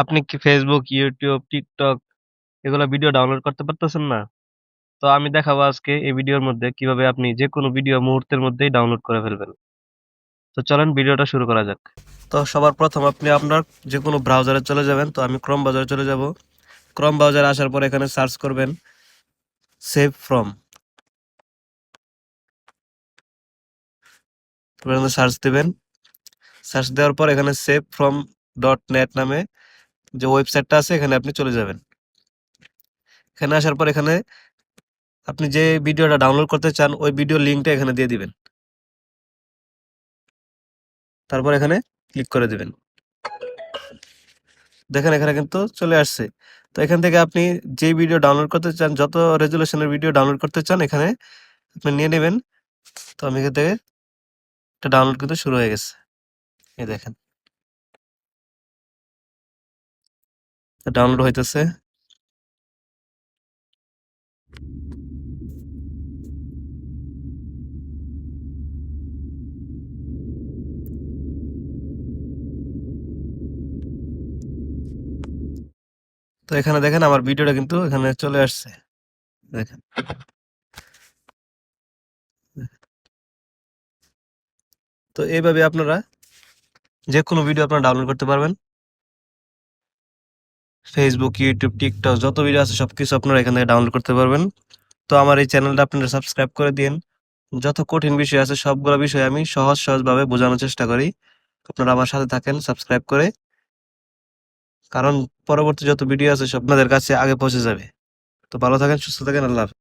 আপনি কি Facebook, YouTube, TikTok এগুলা ভিডিও ডাউনলোড করতে পারতেছেন না? তো আমি দেখাবো আজকে এই ভিডিওর মধ্যে কিভাবে আপনি যে কোনো ভিডিও মুহূর্তের মধ্যেই ডাউনলোড করে ফেলবেন। তো চলেন ভিডিওটা শুরু করা যাক। তো সবার প্রথম আপনি আপনার যে কোনো ব্রাউজারে চলে যাবেন। তো আমি ক্রোম ব্রাউজারে চলে যাব। ক্রোম ব্রাউজারে আসার পর এখানে সার্চ করবেন সেভ ফ্রম। তারপর সার্চ দিবেন। সার্চ দেওয়ার পর এখানে সেভ ফ্রম .net নামে যে ওয়েবসাইটটা আছে এখানে আপনি চলে যাবেন। এখানে আসার পর এখানে আপনি যে ভিডিওটা ডাউনলোড করতে চান ওই ভিডিও লিঙ্কটা এখানে দিয়ে দিবেন। তারপর এখানে ক্লিক করে দিবেন। দেখেন এখানে কিন্তু চলে আসছে। তো এখান থেকে আপনি যে ভিডিও ডাউনলোড করতে চান, যত রেজুলেশনের ভিডিও ডাউনলোড করতে চান এখানে আপনি নিয়ে নেবেন। তো আমি এখান থেকে এটা ডাউনলোড কিন্তু শুরু হয়ে গেছে। এই দেখেন ডাউনলোড হইতেছে। তো এখানে দেখেন আমার ভিডিওটা কিন্তু এখানে চলে আসছে। দেখেন। তো এইভাবে আপনারা যে কোনো ভিডিও আপনারা ডাউনলোড করতে পারবেন। ফেসবুক, ইউটিউব, টিকটক যত ভিডিও আছে সবকিছু আপনারা এখান থেকে ডাউনলোড করতে পারবেন। তো আমার এই চ্যানেলটা আপনারা সাবস্ক্রাইব করে দিন। যত কঠিন বিষয় আছে সবগুলো বিষয় আমি সহজভাবে বোঝানোর চেষ্টা করি। আপনারা আমার সাথে থাকেন সাবস্ক্রাইব করে। কারণ পরবর্তী যত ভিডিও আছে সব আপনাদের কাছে আগে পৌঁছে যাবে। তো ভালো থাকেন, সুস্থ থাকেন। আল্লাহ হাফেজ।